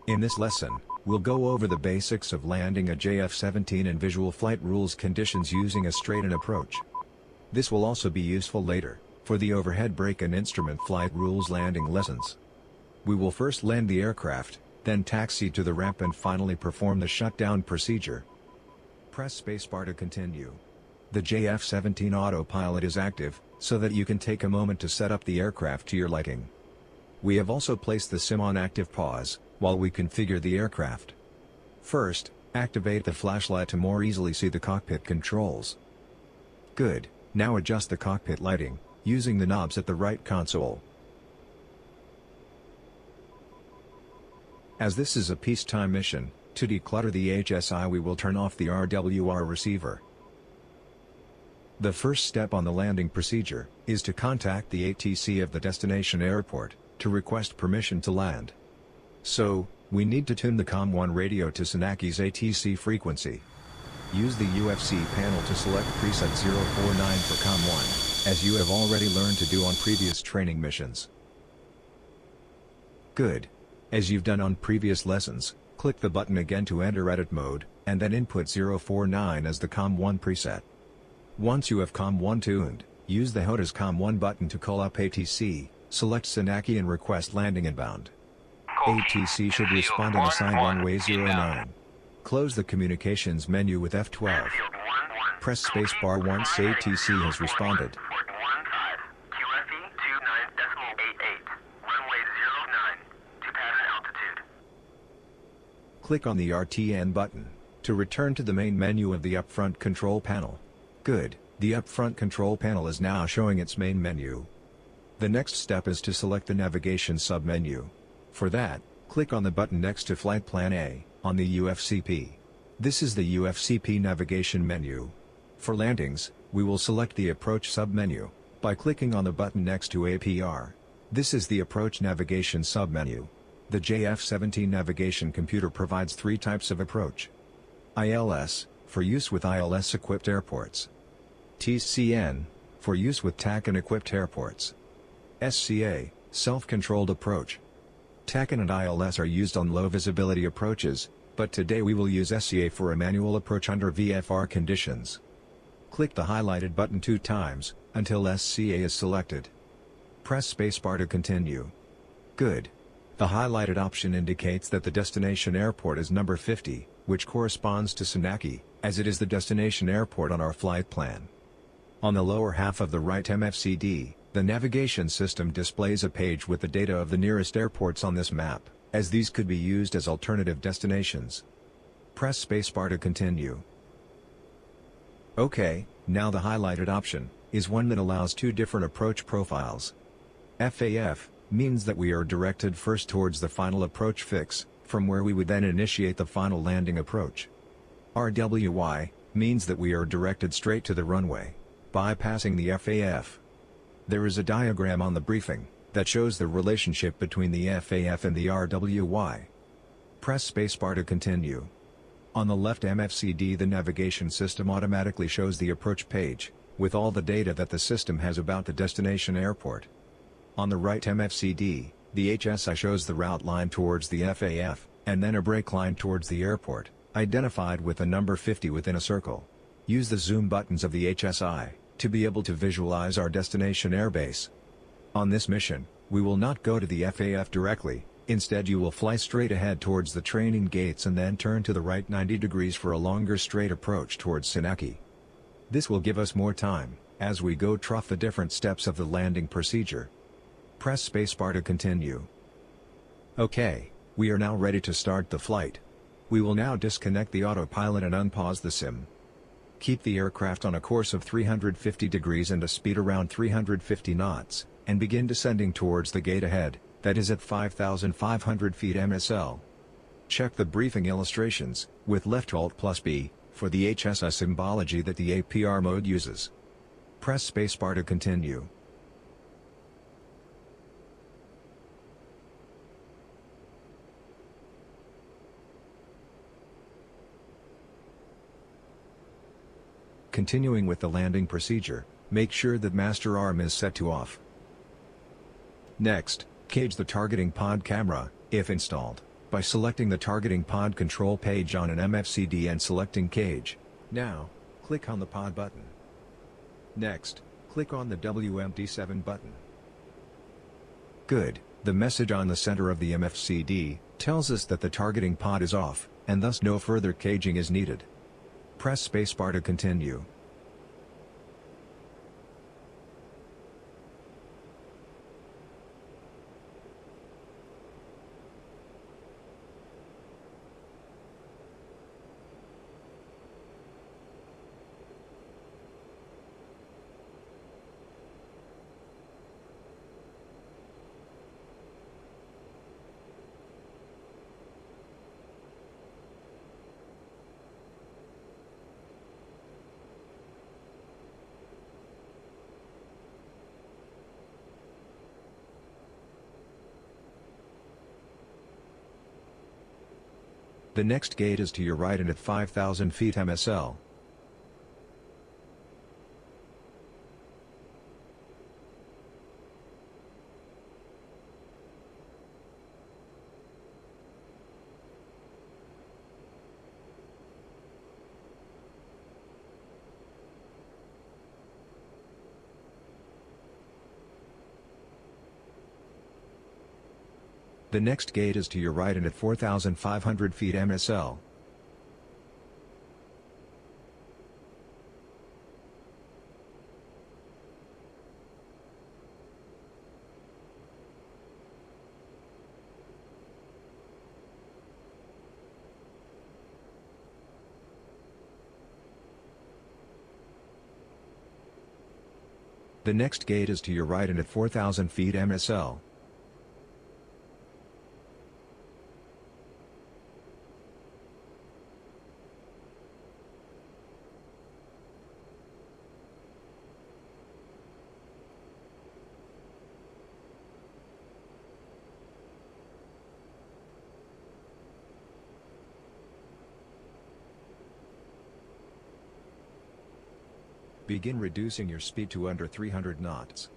In this lesson, we'll go over the basics of landing a JF-17 and visual flight rules conditions using a straight-in approach. This will also be useful later, for the overhead brake and instrument flight rules landing lessons. We will first land the aircraft, then taxi to the ramp and finally perform the shutdown procedure. Press spacebar to continue. The JF-17 autopilot is active, so that you can take a moment to set up the aircraft to your liking. We have also placed the sim on active pause, while we configure the aircraft. First, activate the flashlight to more easily see the cockpit controls. Good, now adjust the cockpit lighting, using the knobs at the right console. As this is a peacetime mission, to declutter the HSI we will turn off the RWR receiver. The first step on the landing procedure, is to contact the ATC of the destination airport, to request permission to land. So, we need to tune the COM1 radio to Senaki's ATC frequency. Use the UFC panel to select preset 049 for COM1, as you have already learned to do on previous training missions. Good. As you've done on previous lessons, click the button again to enter edit mode, and then input 049 as the COM1 preset. Once you have COM1 tuned, use the HOTAS COM1 button to call up ATC, select Senaki and request landing inbound. ATC should respond and assign runway 09. Close the communications menu with F12. Press spacebar once ATC has responded. Click on the RTN button, to return to the main menu of the upfront control panel. Good, the upfront control panel is now showing its main menu. The next step is to select the navigation submenu. For that, click on the button next to Flight Plan A, on the UFCP. This is the UFCP navigation menu. For landings, we will select the Approach submenu, by clicking on the button next to APR. This is the Approach navigation submenu. The JF-17 navigation computer provides three types of approach. ILS, for use with ILS-equipped airports. TCN, for use with TACAN-equipped airports. SCA, self-controlled approach. TACAN and ILS are used on low-visibility approaches, but today we will use SCA for a manual approach under VFR conditions. Click the highlighted button 2 times, until SCA is selected. Press spacebar to continue. Good. The highlighted option indicates that the destination airport is number 50, which corresponds to Senaki, as it is the destination airport on our flight plan. On the lower half of the right MFCD, the navigation system displays a page with the data of the nearest airports on this map, as these could be used as alternative destinations. Press spacebar to continue. OK, now the highlighted option, is one that allows 2 different approach profiles. FAF, means that we are directed first towards the final approach fix, from where we would then initiate the final landing approach. RWY, means that we are directed straight to the runway, bypassing the FAF. There is a diagram on the briefing, that shows the relationship between the FAF and the RWY. Press spacebar to continue. On the left MFCD the navigation system automatically shows the approach page, with all the data that the system has about the destination airport. On the right MFCD, the HSI shows the route line towards the FAF, and then a brake line towards the airport, identified with the number 50 within a circle. Use the zoom buttons of the HSI, to be able to visualize our destination airbase. On this mission, we will not go to the FAF directly, instead you will fly straight ahead towards the training gates and then turn to the right 90 degrees for a longer straight approach towards Senaki. This will give us more time, as we go through the different steps of the landing procedure. Press spacebar to continue. OK, we are now ready to start the flight. We will now disconnect the autopilot and unpause the sim. Keep the aircraft on a course of 350 degrees and a speed around 350 knots, and begin descending towards the gate ahead, that is at 5,500 feet MSL. Check the briefing illustrations, with left Alt+B, for the HSI symbology that the APR mode uses. Press spacebar to continue. Continuing with the landing procedure, make sure that master arm is set to off. Next, cage the targeting pod camera, if installed. by selecting the targeting pod control page on an MFCD and selecting cage. Now, click on the pod button. Next, click on the WMD7 button. Good, the message on the center of the MFCD tells us that the targeting pod is off, and thus no further caging is needed. Press spacebar to continue. The next gate is to your right and at 5,000 feet MSL. The next gate is to your right and at 4,500 feet MSL. The next gate is to your right and at 4,000 feet MSL. Begin reducing your speed to under 300 knots.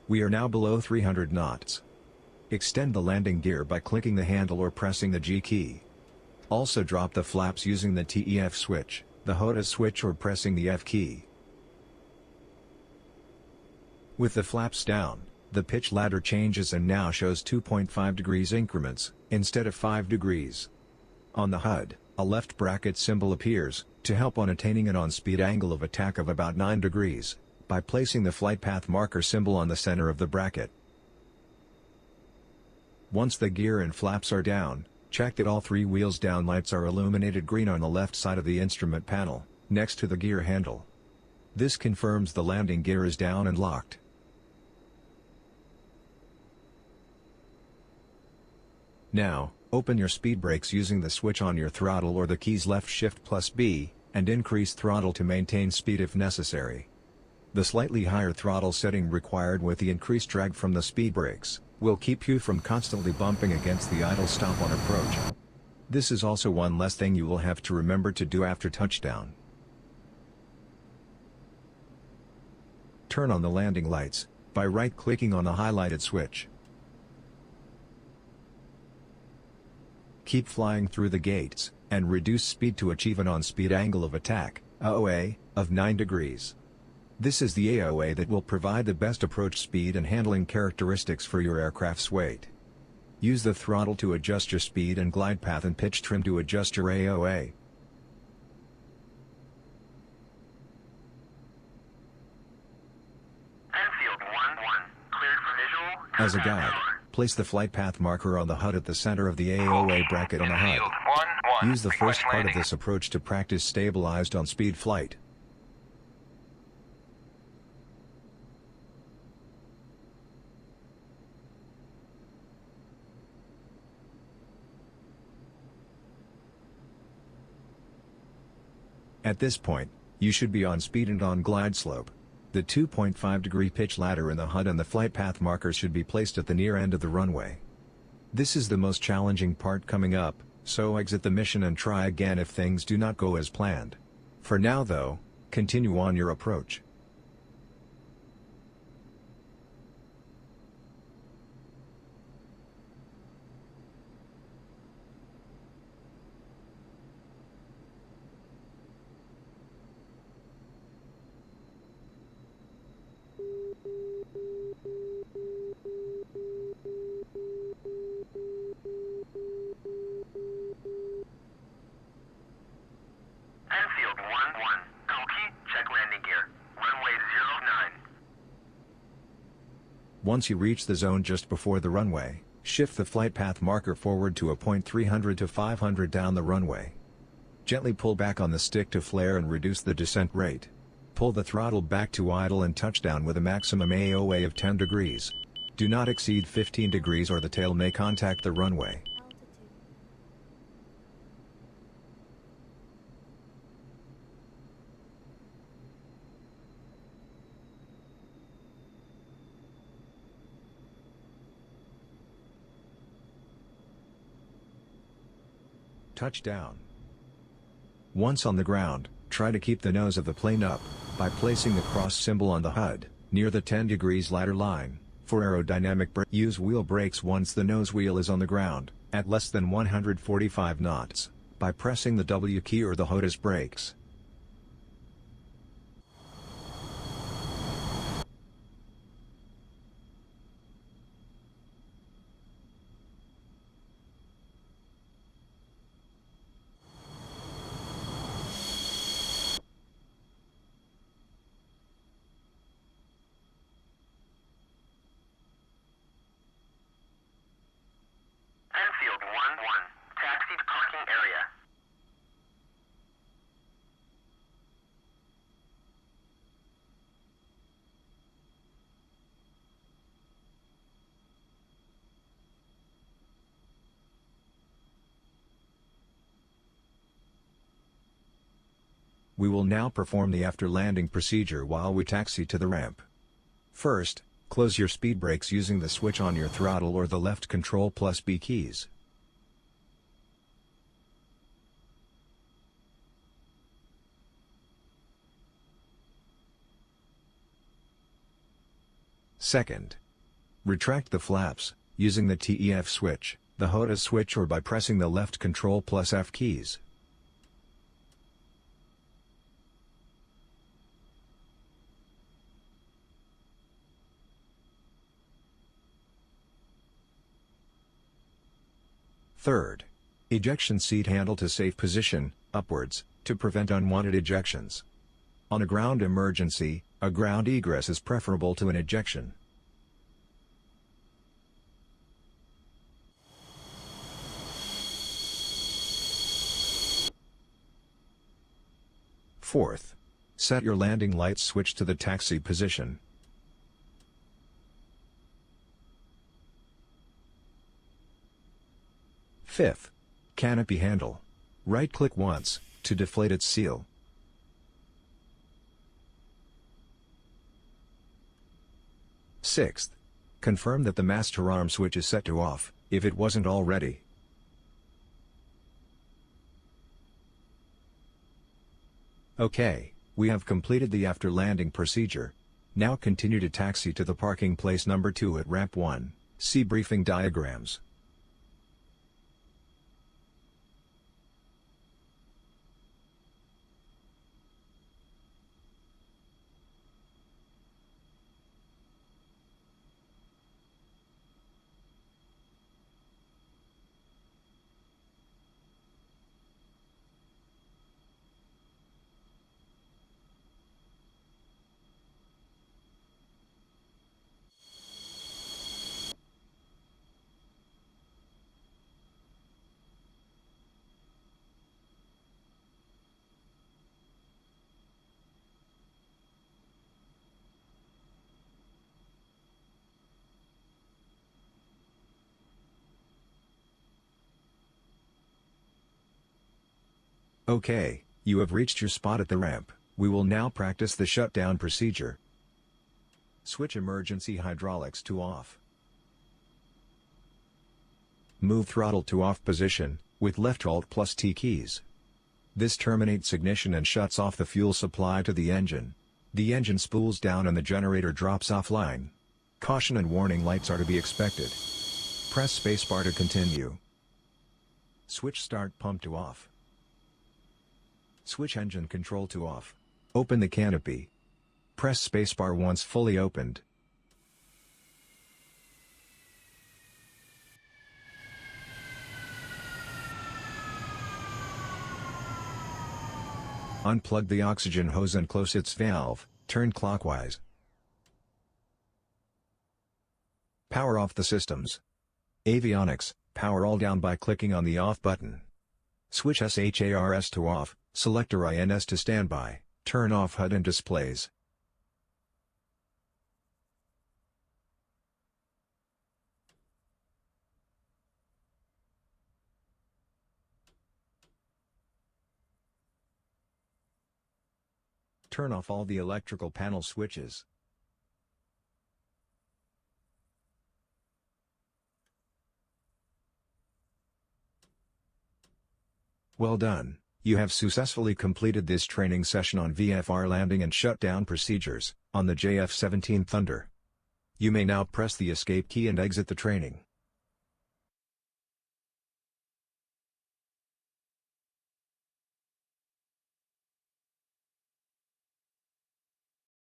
We are now below 300 knots. Extend the landing gear by clicking the handle or pressing the G key. Also drop the flaps using the TEF switch, the HOTA switch or pressing the F key. With the flaps down, the pitch ladder changes and now shows 2.5 degrees increments, instead of 5 degrees. On the HUD, a left bracket symbol appears, to help on attaining an on-speed angle of attack of about 9 degrees, by placing the flight path marker symbol on the center of the bracket. Once the gear and flaps are down, check that all 3 wheels down lights are illuminated green on the left side of the instrument panel, next to the gear handle. This confirms the landing gear is down and locked. Now, open your speed brakes using the switch on your throttle or the keys left shift plus B, and increase throttle to maintain speed if necessary. The slightly higher throttle setting required with the increased drag from the speed brakes will keep you from constantly bumping against the idle stop on approach. This is also one less thing you will have to remember to do after touchdown. Turn on the landing lights by right-clicking on the highlighted switch. Keep flying through the gates, and reduce speed to achieve an on-speed angle of attack, AOA, of 9 degrees. This is the AOA that will provide the best approach speed and handling characteristics for your aircraft's weight. Use the throttle to adjust your speed and glide path and pitch trim to adjust your AOA. As a guide, place the flight path marker on the HUD at the center of the AOA bracket on the HUD. Use the first part of this approach to practice stabilized on-speed flight. At this point, You should be on speed and on glide slope. The 2.5-degree pitch ladder in the HUD and the flight path markers should be placed at the near end of the runway. This is the most challenging part coming up, so exit the mission and try again if things do not go as planned. For now though, continue on your approach. Enfield 1-1, Cookie, check landing gear, runway 09. Once you reach the zone just before the runway, shift the flight path marker forward to a point 300 to 500 down the runway. Gently pull back on the stick to flare and reduce the descent rate. Pull the throttle back to idle and touchdown with a maximum AOA of 10 degrees. Do not exceed 15 degrees or the tail may contact the runway. Touchdown. Once on the ground, try to keep the nose of the plane up, by placing the cross symbol on the HUD, near the 10 degrees ladder line. For aerodynamic brake, use wheel brakes once the nose wheel is on the ground, at less than 145 knots, by pressing the W key or the HUD as brakes. Enfield 1-1, taxi to parking area. We will now perform the after-landing procedure while we taxi to the ramp. First, close your speed brakes using the switch on your throttle or the left control plus B keys. Second, retract the flaps, using the TEF switch, the HOTA switch or by pressing the left control plus F keys. Third, ejection seat handle to safe position, upwards, to prevent unwanted ejections. On a ground emergency, a ground egress is preferable to an ejection. Fourth, set your landing lights switch to the taxi position. Fifth, canopy handle. Right-click once, to deflate its seal. Sixth, confirm that the master arm switch is set to off, if it wasn't already. Okay, we have completed the after-landing procedure. Now continue to taxi to the parking place number 2 at ramp 1, see briefing diagrams. Okay, you have reached your spot at the ramp. We will now practice the shutdown procedure. Switch emergency hydraulics to off. Move throttle to off position, with left Alt plus T keys. This terminates ignition and shuts off the fuel supply to the engine. The engine spools down and the generator drops offline. Caution and warning lights are to be expected. Press spacebar to continue. Switch start pump to off. Switch engine control to off. Open the canopy. Press spacebar once fully opened. Unplug the oxygen hose and close its valve, turn clockwise. Power off the systems. Avionics, power all down by clicking on the off button. Switch SHARS to off, selector INS to standby, turn off HUD and displays. Turn off all the electrical panel switches. Well done, you have successfully completed this training session on VFR landing and shutdown procedures, on the JF-17 Thunder. You may now press the escape key and exit the training.